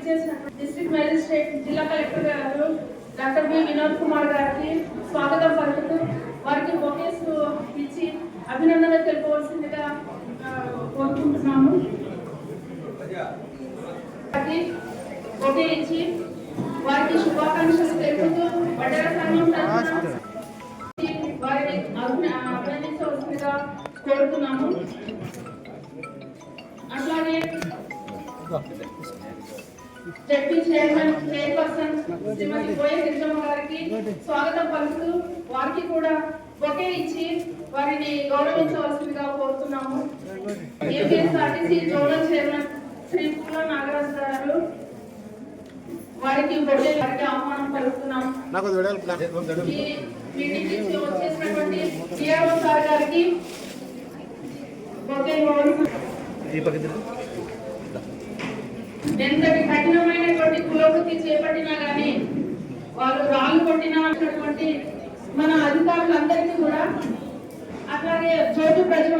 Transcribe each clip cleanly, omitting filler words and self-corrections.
District magistrate జిల్లా collector గారు doctor B Vinod Kumar గారికి స్వాగతం పలుకుతూ వారికి బొకేస్ ఇచ్చి అభినందనలు తెలుపవలసిందిగా కోరుకుంటున్నాము. బొకే ఇచ్చి వారికి శుభాకాంక్షలు తెలుపుతూ వడ్డెర సంఘం వారిని అభినందించవలసిందిగా కోరుతున్నాము. అట్లాగే జడ్పీ చైర్పర్సన్ శ్రీమతి కోయ గిరిజమ్మ గారికి స్వాగతం పలుకుతూ వారికి కూడా బొకే ఇచ్చి వారిని గౌరవించవలసిందిగా కోరుతున్నాము. ఏపీఎస్ఆర్టీసీ జోనల్ చైర్మన్ శ్రీ పూల నాగరాజు గారు వారికి బొకే వారికి ఆహ్వానం పలుకుతున్నాము. ఈ మీటింగ్ వచ్చేసినటువంటి డిఆర్ఓ సార్ గారికి బొకే ఎంతటి కఠినమైనటువంటి కులవృత్తి చేపట్టినా గానీ వాళ్ళు రాళ్ళు కొట్టినటువంటి మన అధికారులందరికీ కూడా అట్లాగే జ్యోతి ప్రజలు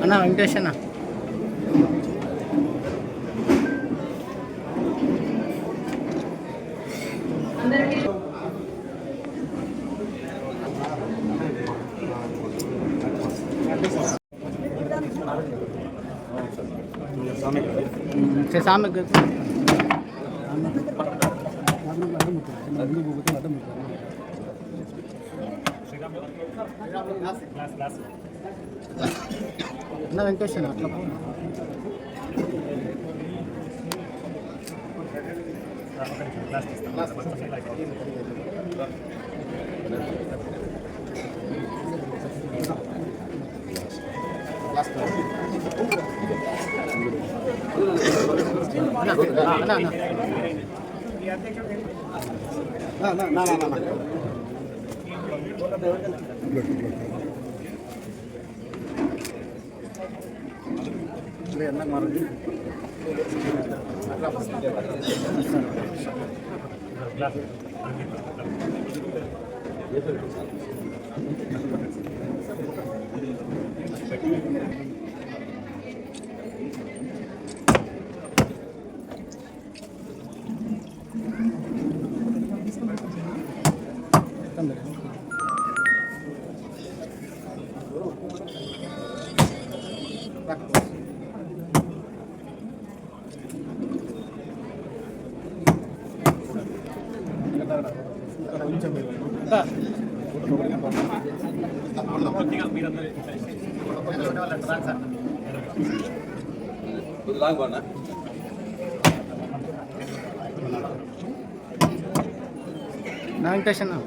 అన్నా వెంకటేష్ అన్న సామె అన్న వెంకటేష్ అన్న అట్లా నా వెంకటేష్ అన్న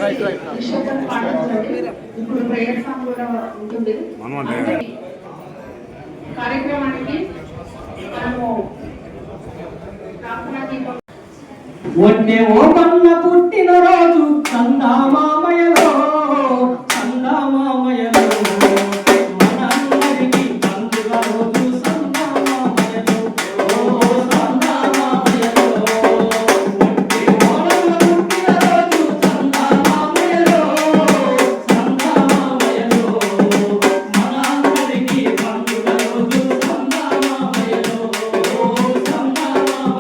నిశ్శబ్దం పాటించండి. ఇప్పుడు ప్రేయర్ సాంగ్ కూడా ఉంటుంది. కార్యక్రమానికి మనము ప్రార్థనా దీపం ఒడ్డే ఓ కన్న పుట్టిన రోజు చందామామయలో చందామామయలో మనందరికీ పండుగ రోజు చందామామయలో ఓ చందామామయలో ఒడ్డే ఓ కన్న పుట్టిన రోజు చందామామయలో చందామామయలో మనందరికీ పండుగ రోజు చందామామయలో ఓ చందామామయలో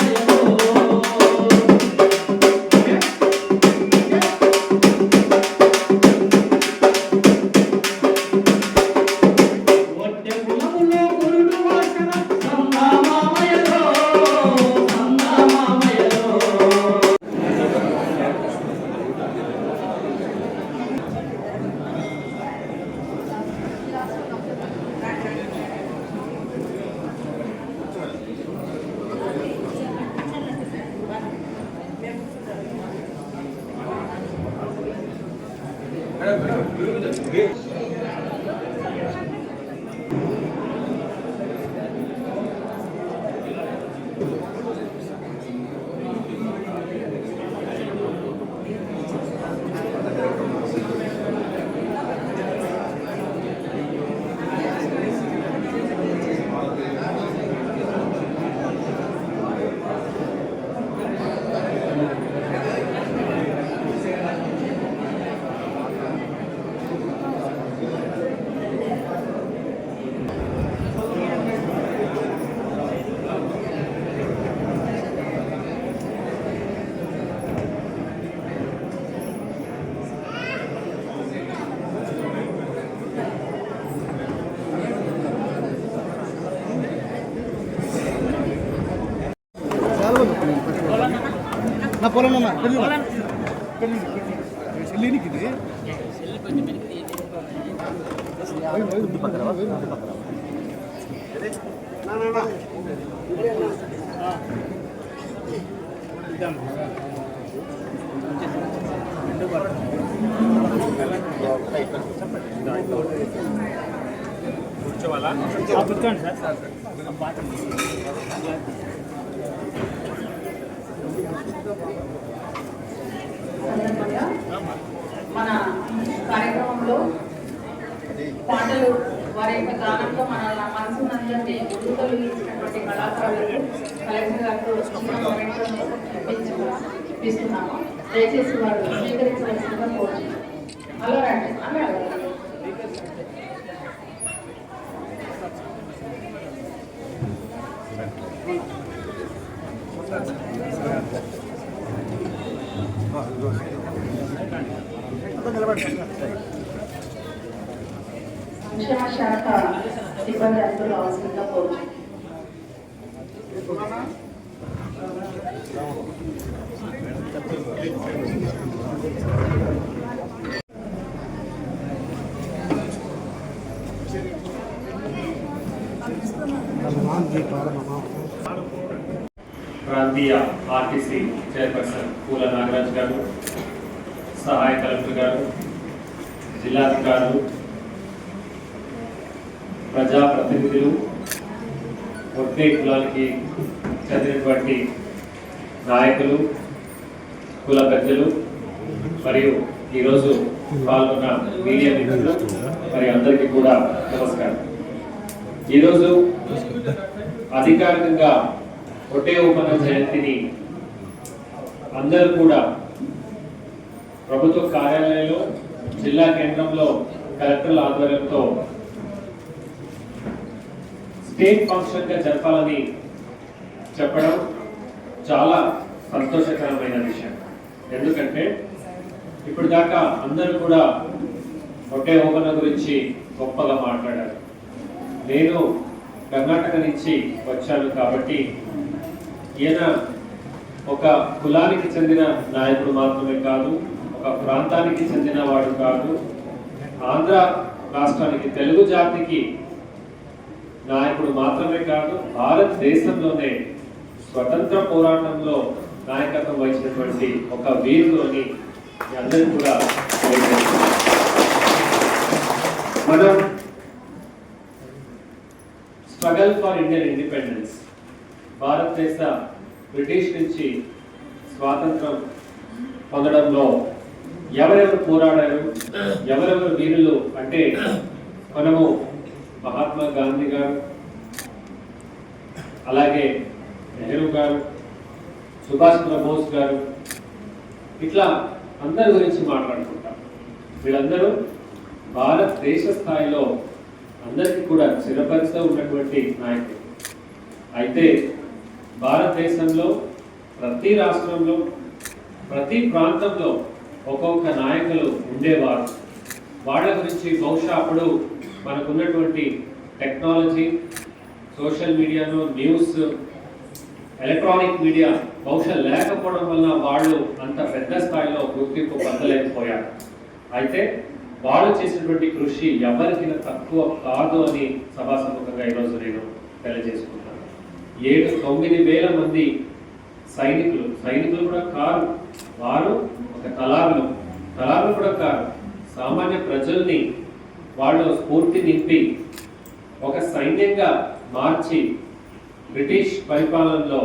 నా పొలం అన్న కూర్చోవాలా కూర్చోండి సార్ మన కార్యక్రమంలో పాటలు వారి యొక్క గానంతో మన మనసునందరినీ ముందుకు ఇచ్చినటువంటి కళాకారులకు కలెక్టర్ గారితో ఇస్తున్నాము. దయచేసి వారు స్వీకరించవలసిందిగా కోరుతున్నాను. అలా రండి అలా సంక్షేమ శాఖ సిబ్బంది అందరూ అవసరంగా కోరుతున్నాను. ప్రాంతీయ ఆర్టీసీ చైర్పర్సన్ పూల నాగరాజ్ గారు, సహాయ కలెక్టర్ గారు, జిల్లాధికారులు, ప్రజాప్రతినిధులు, ఒట్టే కులానికి చెందినటువంటి నాయకులు, కుల పెద్దలు మరియు ఈరోజు పాల్గొన్న మీడియా మిత్రులు మరి అందరికీ కూడా నమస్కారం. ఈరోజు అధికారికంగా ఒట్టే ఉపన జయంతిని అందరూ కూడా ప్రభుత్వ కార్యాలయంలో జిల్లా కేంద్రంలో కలెక్టర్ల ఆధ్వర్యంతో స్టేట్ ఫంక్షన్ గా జరపాలని చెప్పడం చాలా సంతోషకరమైన విషయం. ఎందుకంటే ఇప్పుడు దాకా అందరూ కూడా ఒట్టే ఓపెన గురించి గొప్పగా మాట్లాడారు. నేను కర్ణాటక నుంచి వచ్చాను కాబట్టి ఈయన ఒక కులానికి చెందిన నాయకుడు మాత్రమే కాదు, ఒక ప్రాంతానికి చెందిన వాడు కాదు, ఆంధ్ర రాష్ట్రానికి తెలుగు జాతికి నాయకుడు మాత్రమే కాదు, భారతదేశంలోనే స్వతంత్ర పోరాటంలో నాయకత్వం వహించినటువంటి ఒక వీరుడు అని మీ అందరికీ కూడా తెలియజేస్తున్నాను. మనం స్ట్రగల్ ఫర్ ఇండియన్ ఇండిపెండెన్స్, భారతదేశ బ్రిటిష్ నుంచి స్వాతంత్రం పొందడంలో ఎవరెవరు పోరాడారు, ఎవరెవరు వీరులు అంటే మనము మహాత్మా గాంధీ గారు, అలాగే నెహ్రూ గారు, సుభాష్ చంద్రబోస్ గారు, ఇట్లా అందరి గురించి మాట్లాడుకుంటాం. వీళ్ళందరూ భారతదేశ స్థాయిలో అందరికీ కూడా చిరపరిచితో ఉన్నటువంటి నాయకులు. అయితే భారతదేశంలో ప్రతి రాష్ట్రంలో ప్రతి ప్రాంతంలో ఒక్కొక్క నాయకులు ఉండేవారు. వాళ్ళ గురించి బహుశా అప్పుడు మనకున్నటువంటి టెక్నాలజీ, సోషల్ మీడియాను, న్యూస్, ఎలక్ట్రానిక్ మీడియా బహుశా లేకపోవడం వల్ల వాళ్ళు అంత పెద్ద స్థాయిలో గుర్తింపు పొందలేకపోయారు. అయితే వాళ్ళు చేసినటువంటి కృషి ఎవరికి తక్కువ కాదు అని సభాసముఖంగా ఈరోజు నేను తెలియజేసుకుంటాను. 7-9 మంది సైనికులు కూడా కారు, వారు ఒక తలారులు కూడా కారు, సామాన్య ప్రజల్ని వాళ్ళు స్ఫూర్తి నింపి ఒక సైన్యంగా మార్చి బ్రిటిష్ పరిపాలనలో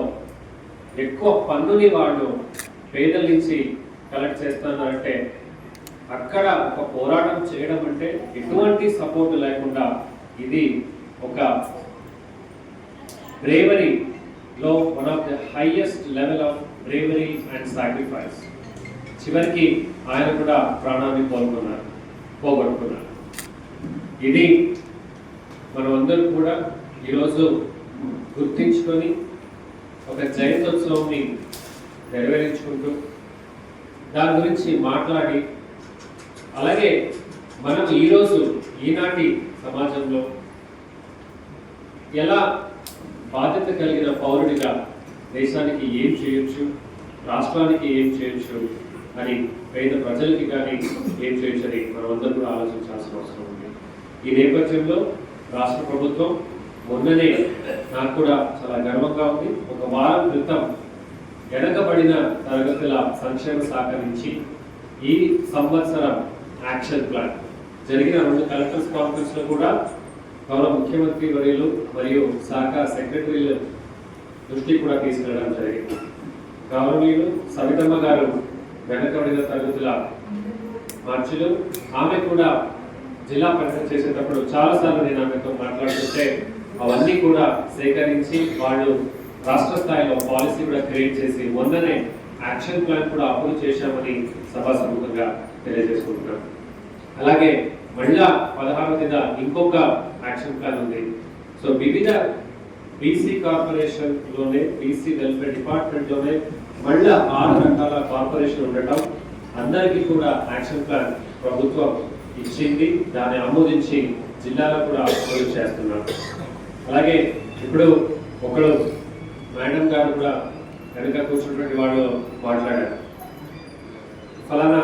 ఎక్కువ పన్నుని వాళ్ళు పేదల నుంచి కలెక్ట్ చేస్తున్నారంటే అక్కడ ఒక పోరాటం చేయడం అంటే ఎటువంటి సపోర్ట్ లేకుండా ఇది ఒక బ్రేవరీలో one of the highest level of bravery and sacrifice. చివరికి ఆయన కూడా ప్రాణాన్ని పోగొట్టుకున్నారు. ఇది మనమందరూ కూడా ఈరోజు గుర్తించుకొని ఒక జయంతోత్సవాన్ని నెరవేర్చుకుంటూ దాని గురించి మాట్లాడి, అలాగే మనం ఈరోజు ఈనాటి సమాజంలో ఎలా బాధ్యత కలిగిన పౌరుడిగా దేశానికి ఏం చేయొచ్చు, రాష్ట్రానికి ఏం చేయొచ్చు అని, పేద ప్రజలకి కానీ ఏం చేయొచ్చు అని మనమందరూ కూడా ఆలోచించాల్సిన అవసరం ఉంది. ఈ నేపథ్యంలో రాష్ట్ర ప్రభుత్వం మొన్ననే నాకు కూడా చాలా గర్వంగా ఉంది, ఒక వారం క్రితం వెనకబడిన తరగతుల సంక్షేమ శాఖ నుంచి ఈ సంవత్సరం యాక్షన్ ప్లాన్ జరిగిన 2 కలెక్టర్స్ కాన్ఫరెన్స్ లో కూడా గౌరవ ముఖ్యమంత్రి వర్యులు మరియు శాఖ సెక్రటరీల దృష్టి కూడా తీసుకెళ్లడం జరిగింది. గౌరవనీయులు సవితమ్మ గారు వెనకబడిన తరగతుల మార్చులు, ఆమె కూడా జిల్లా పరిషత్ చేసేటప్పుడు చాలాసార్లు నేను ఆమెతో మాట్లాడుతుంటే అవన్నీ కూడా సేకరించి వాళ్ళు రాష్ట్ర స్థాయిలో పాలసీ కూడా క్రియేట్ చేసి మొన్ననే యాక్షన్ ప్లాన్ కూడా అమలు చేశామని సభాసముఖంగా తెలియజేసుకుంటున్నాం. అలాగే మళ్ళా 16వ తేదీ ఇంకొక యాక్షన్ ప్లాన్ ఉంది. సో వివిధ బీసీ కార్పొరేషన్ లోనే, బీసీ వెల్ఫేర్ డిపార్ట్మెంట్ లోనే మళ్ళా 6 రకాల కార్పొరేషన్ ఉండటం, అందరికీ కూడా యాక్షన్ ప్లాన్ ప్రభుత్వం ఇచ్చింది, దాన్ని ఆమోదించి జిల్లాలో కూడా అమలు చేస్తున్నారు. అలాగే ఇప్పుడు ఒకడు మేడం గారు కూడా వెనుక కూర్చున్నటువంటి వాళ్ళు మాట్లాడారు, ఫలానా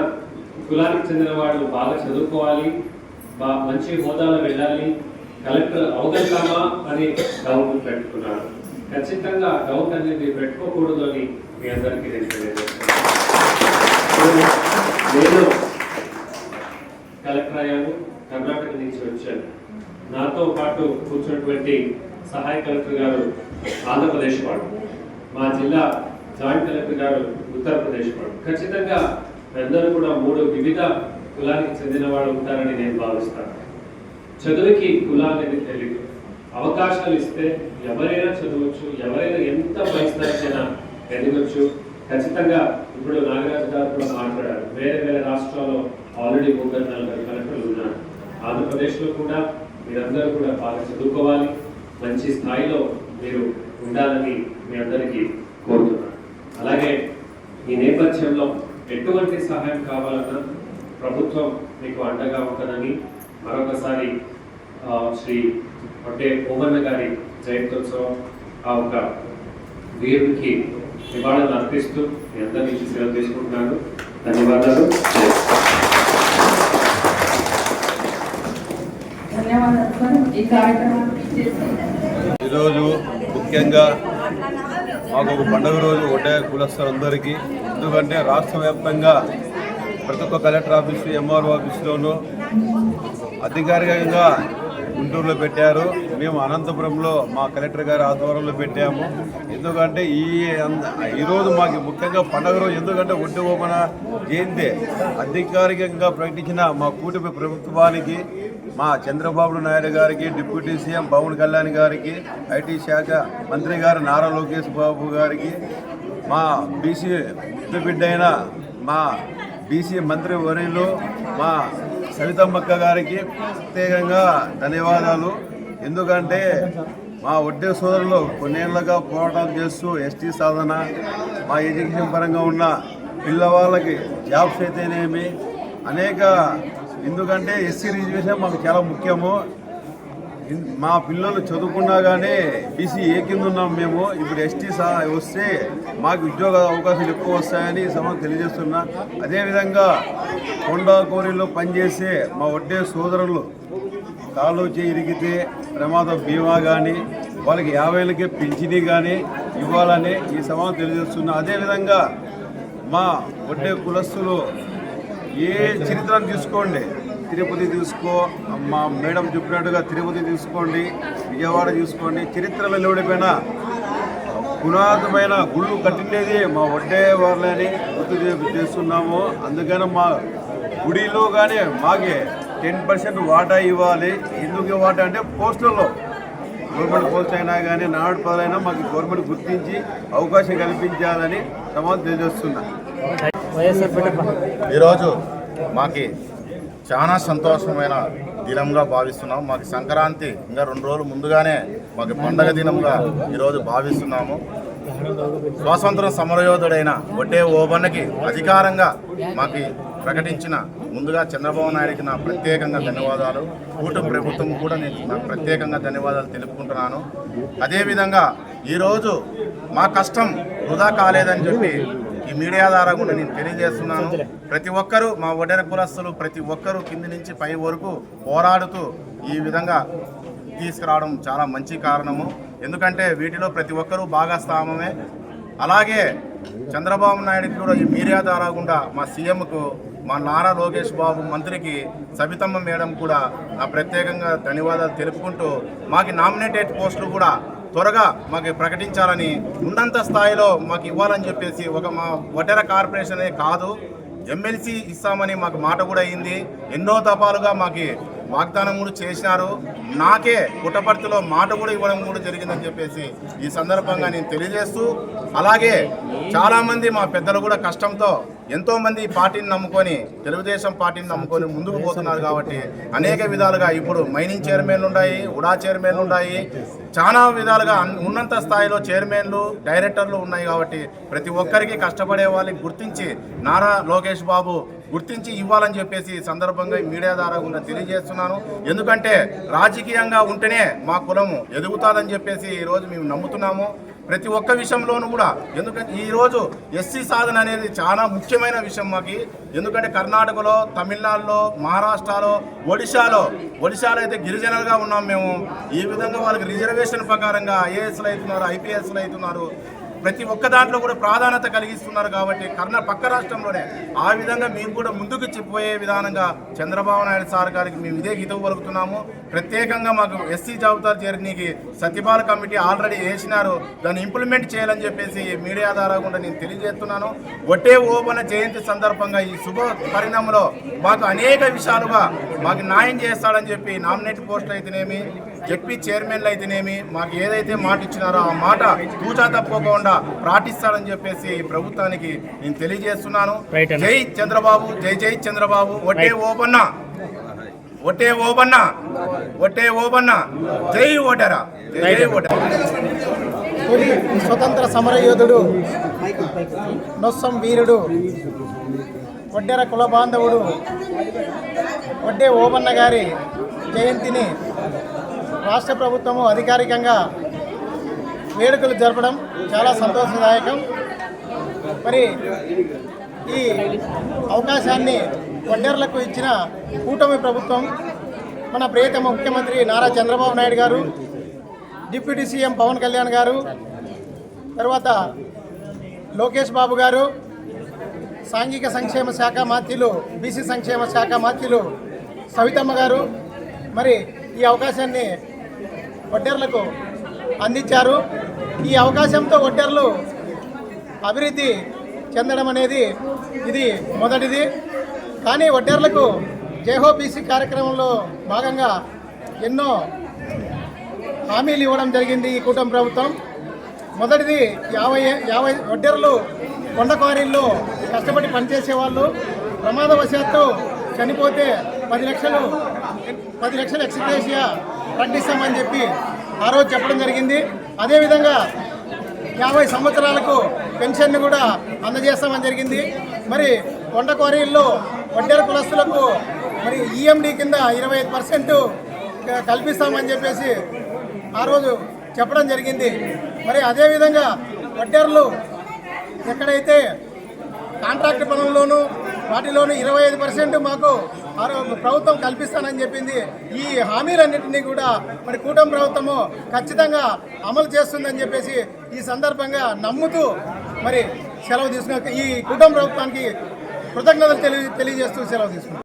కులానికి చెందిన వాళ్ళు బాగా చదువుకోవాలి, మంచి హోదాలో వెళ్ళాలి, కలెక్టర్ అవగలుగుతామా అని డౌట్ పెట్టుకున్నారు. ఖచ్చితంగా డౌట్ అనేది పెట్టుకోకూడదు అని మీ అందరికీ నేను కలెక్టర్ అయ్యాను, కర్ణాటక నుంచి వచ్చాను. నాతో పాటు కూర్చున్నటువంటి సహాయ కలెక్టర్ గారు ఆంధ్రప్రదేశ్ వాడు, మా జిల్లా జాయింట్ కలెక్టర్ గారు ఉత్తరప్రదేశ్ వాడు. ఖచ్చితంగా అందరూ కూడా 3 వివిధ కులానికి చెందిన వాళ్ళు ఉంటారని నేను భావిస్తాను. చదువుకి కులాలనేది తెలియదు, అవకాశాలు ఇస్తే ఎవరైనా చదవచ్చు, ఎవరైనా ఎంత వయసునైనా ఎదగొచ్చు. ఖచ్చితంగా ఇప్పుడు నాగరాజు గారు కూడా మాట్లాడారు, వేరే రాష్ట్రాల్లో ఆల్రెడీ 3-4 కలెక్టర్లు ఉన్నారు. ఆంధ్రప్రదేశ్లో కూడా మీరందరూ కూడా బాగా చదువుకోవాలి, మంచి స్థాయిలో మీరు ఉండాలని మీ అందరికీ కోరుతున్నాను. అలాగే ఈ నేపథ్యంలో ఎటువంటి సహాయం కావాలన్నా ప్రభుత్వం మీకు అండగా ఉంటుందని మరొకసారి శ్రీ అంటే ఓమన్న గారి జయంతోత్సవం ఆ ఒక వీరునికి నివాళులు అర్పిస్తూ మీ అందరి నుంచి సెలవు తీసుకుంటున్నాను. ధన్యవాదాలు. ఈరోజు ముఖ్యంగా మాకు ఒక పండుగ రోజు ఒకటే కులస్తులందరికీ, ఎందుకంటే రాష్ట్ర వ్యాప్తంగా ప్రతి ఒక్క కలెక్టర్ ఆఫీసు ఎంఆర్ఓ ఆఫీసులోనూ అధికారికంగా గుంటూరులో పెట్టారు. మేము అనంతపురంలో మా కలెక్టర్ గారి ఆధ్వర్యంలో పెట్టాము. ఎందుకంటే ఈరోజు మాకు ముఖ్యంగా పండుగ రోజు, ఎందుకంటే ఒడ్డు ఓపెన జయంతి అధికారికంగా ప్రకటించిన మా కూటమి ప్రభుత్వానికి, మా చంద్రబాబు నాయుడు గారికి, డిప్యూటీ సీఎం పవన్ కళ్యాణ్ గారికి, ఐటీ శాఖ మంత్రి గారు నారా లోకేష్ బాబు గారికి, మా బీసీ బిడ్డ అయిన మా బీసీ మంత్రి వర్యులు మా సవితమ్మక్క గారికి ప్రత్యేకంగా ధన్యవాదాలు. ఎందుకంటే మా వడ్డే సోదరులు కొన్నేళ్లుగా పోరాటాలు చేస్తూ ఎస్టీ సాధన, మా ఎడ్యుకేషన్ పరంగా ఉన్న పిల్లవాళ్ళకి జాబ్స్ అయితేనేమి అనేక, ఎందుకంటే ఎస్సీ రిజర్వేషన్ మాకు చాలా ముఖ్యము. మా పిల్లలు చదువుకున్నా కానీ బీసీ ఏ కింద ఉన్నాం మేము. ఇప్పుడు ఎస్టీ వస్తే మాకు ఉద్యోగ అవకాశాలు ఎక్కువ వస్తాయని ఈ సమయం తెలియజేస్తున్నా. అదేవిధంగా కొండా కోరిలో పనిచేసే మా వడ్డే సోదరులు కాలు ఇరిగితే ప్రమాద బీమా కానీ వాళ్ళకి 50,000కే పింఛనీ కానీ ఇవ్వాలని ఈ సమయం తెలియజేస్తున్నా. అదేవిధంగా మా వడ్డే కులస్తులు ఏ చరిత్రను తీసుకోండి, తిరుపతి తీసుకో, మా మేడం చెప్పినట్టుగా తిరుపతి తీసుకోండి, విజయవాడ తీసుకోండి, చరిత్రలో నిలబడిపోయిన పునాదమైన గుళ్ళు కట్టిండేది మా వడ్డే వాళ్ళని గుర్తు చేస్తున్నాము. అందుకని మా గుడిలో కానీ మాకే 10% వాటా ఇవ్వాలి. ఎందుకు వాటా అంటే పోస్టులలో గవర్నమెంట్ పోస్ట్ అయినా కానీ నాడు పదైనా మాకు గవర్నమెంట్ గుర్తించి అవకాశం కల్పించాలని సమాధానం తెలియజేస్తున్నా. ఈరోజు మాకు చాలా సంతోషమైన దినంగా భావిస్తున్నాము. మాకు సంక్రాంతి ఇంకా 2 రోజులు ముందుగానే మాకు పండగ దినంగా ఈరోజు భావిస్తున్నాము. స్వాతంత్ర సమరయోధుడైన వడ్డే ఓబన్నకి అధికారంగా మాకు ప్రకటించిన ముందుగా చంద్రబాబు నాయుడికి నా ప్రత్యేకంగా ధన్యవాదాలు. కూటమి ప్రభుత్వం కూడా నేను నాకు ప్రత్యేకంగా ధన్యవాదాలు తెలుపుకుంటున్నాను. అదేవిధంగా ఈరోజు మా కష్టం వృధా కాలేదని చెప్పి ఈ మీడియా ద్వారా కూడా నేను తెలియజేస్తున్నాను. ప్రతి ఒక్కరూ మా వడ్డెర కులస్తులు ప్రతి ఒక్కరూ కింది నుంచి పై వరకు పోరాడుతూ ఈ విధంగా తీసుకురావడం చాలా మంచి కారణము. ఎందుకంటే వీటిలో ప్రతి ఒక్కరూ భాగస్వామ్యమే. అలాగే చంద్రబాబు నాయుడుకి కూడా ఈ మీడియా ద్వారా కూడా మా సీఎంకు, మా నారా లోకేష్ బాబు మంత్రికి, సబితమ్మ మేడం కూడా నా ప్రత్యేకంగా ధన్యవాదాలు తెలుపుకుంటూ మాకు నామినేటెడ్ పోస్టులు కూడా త్వరగా మాకు ప్రకటించాలని, ఉన్నంత స్థాయిలో మాకు ఇవ్వాలని చెప్పేసి మా వడ్డెర కార్పొరేషనే కాదు ఎమ్మెల్సీ ఇస్తామని మాకు మాట కూడా అయింది. ఎన్నో దఫాలుగా మాకు వాగ్దానం కూడా చేసినారు. నాకే పుట్టపర్తిలో మాట కూడా ఇవ్వడం కూడా జరిగిందని చెప్పేసి ఈ సందర్భంగా నేను తెలియజేస్తూ, అలాగే చాలామంది మా పెద్దలు కూడా కష్టంతో ఎంతోమంది పార్టీని నమ్ముకొని, తెలుగుదేశం పార్టీని నమ్ముకొని ముందుకు పోతున్నారు. కాబట్టి అనేక విధాలుగా ఇప్పుడు మైనింగ్ చైర్మన్లు ఉన్నాయి, ఉడా చైర్మన్లు ఉన్నాయి, చాలా విధాలుగా ఉన్నంత స్థాయిలో చైర్మన్లు, డైరెక్టర్లు ఉన్నాయి. కాబట్టి ప్రతి ఒక్కరికి కష్టపడే వాళ్ళకి గుర్తించి నారా లోకేష్ బాబు గుర్తించి ఇవ్వాలని చెప్పేసి సందర్భంగా మీడియా ద్వారా కూడా తెలియజేస్తున్నాను. ఎందుకంటే రాజకీయంగా ఉంటేనే మా కులము ఎదుగుతుందని చెప్పేసి ఈరోజు మేము నమ్ముతున్నాము. ప్రతి ఒక్క విషయంలోనూ కూడా, ఎందుకంటే ఈరోజు ఎస్సీ సాధన అనేది చాలా ముఖ్యమైన విషయం మాకు. ఎందుకంటే కర్ణాటకలో, తమిళనాడులో, మహారాష్ట్రలో, ఒడిశాలో అయితే గిరిజనులుగా ఉన్నాం మేము. ఈ విధంగా వాళ్ళకి రిజర్వేషన్ ప్రకారంగా ఐఏఎస్లు అవుతున్నారు, ఐపీఎస్లు అవుతున్నారు. ప్రతి ఒక్క దాంట్లో కూడా ప్రాధాన్యత కలిగిస్తున్నారు. కాబట్టి పక్క రాష్ట్రంలోనే ఆ విధంగా మేము కూడా ముందుకు చెప్పబోయే విధానంగా చంద్రబాబు నాయుడు సార్ గారికి మేము ఇదే హితవు పలుకుతున్నాము. ప్రత్యేకంగా మాకు ఎస్సీ జాబితా చేరనీకి సత్యపాల కమిటీ ఆల్రెడీ వేసినారు, దాన్ని ఇంప్లిమెంట్ చేయాలని చెప్పేసి మీడియా ద్వారా కూడా నేను తెలియజేస్తున్నాను. వడ్డే ఓబన్న జయంతి సందర్భంగా ఈ శుభ పరిణామంలో మాకు అనేక విషయాలుగా మాకు న్యాయం చేస్తాడని చెప్పి నామినేట్ పోస్టులు అయితేనేమి, జెడ్పీ చైర్మన్లు అయితేనేమి మాకు ఏదైతే మాట ఇచ్చినారో ఆ మాట తూచా తప్పకుండా పాటిస్తాడని చెప్పేసి ప్రభుత్వానికి నేను తెలియజేస్తున్నాను. జై చంద్రబాబు, జై జై చంద్రబాబు. వడ్డే ఓబన్న, వడ్డే ఓబన్న, వడ్డే ఓబన్న, జై ఓటరా, జై ఓటరా. స్వతంత్ర సమరయోధుడు, నొస్సం వీరుడు, వడ్డెర కుల బాంధవుడు వడ్డే ఓబన్న గారి జయంతిని రాష్ట్ర ప్రభుత్వము అధికారికంగా వేడుకలు జరపడం చాలా సంతోషదాయకం. మరి ఈ అవకాశాన్ని వడ్డెర్లకు ఇచ్చిన కూటమి ప్రభుత్వం, మన ప్రియతమ ముఖ్యమంత్రి నారా చంద్రబాబు నాయుడు గారు, డిప్యూటీ సీఎం పవన్ కళ్యాణ్ గారు, తర్వాత లోకేష్ బాబు గారు, సాంఘిక సంక్షేమ శాఖ మాత్యులు బీసీ సంక్షేమ శాఖ మాత్యులు సవితమ్మ గారు మరి ఈ అవకాశాన్ని ఒడ్డెర్లకు అందించారు. ఈ అవకాశంతో ఒడ్డెర్లు అభివృద్ధి చెందడం అనేది ఇది మొదటిది. కానీ ఒడ్డెర్లకు జైహో బీసీ కార్యక్రమంలో భాగంగా ఎన్నో హామీలు ఇవ్వడం జరిగింది ఈ కూటమి ప్రభుత్వం. మొదటిది 50 ఒడ్డెర్లు కొండ క్వారీల్లో కష్టపడి పనిచేసేవాళ్ళు ప్రమాదవశాత్తు చనిపోతే 10 లక్షలు ఎక్స్గ్రేషియా ప్రకటిస్తామని చెప్పి ఆ రోజు చెప్పడం జరిగింది. అదేవిధంగా 50 సంవత్సరాలకు పెన్షన్ను కూడా అందజేస్తామని జరిగింది. మరి కొండ క్వారీల్లో ఒడ్డెర కులస్తులకు మరి ఈఎండి కింద 25% కల్పిస్తామని చెప్పేసి ఆ రోజు చెప్పడం జరిగింది. మరి అదేవిధంగా ఒడ్డెర్లు ఎక్కడైతే కాంట్రాక్ట్ పనుల్లోనూ వాటిలోనూ 25% మాకు ప్రభుత్వం కల్పిస్తానని చెప్పింది. ఈ హామీలన్నింటినీ కూడా మరి కూటమి ప్రభుత్వము ఖచ్చితంగా అమలు చేస్తుందని చెప్పేసి ఈ సందర్భంగా నమ్ముతూ మరి సెలవు తీసుకున్న ఈ కూటమి ప్రభుత్వానికి కృతజ్ఞతలు తెలియజేస్తూ సెలవు తీసుకున్నాం.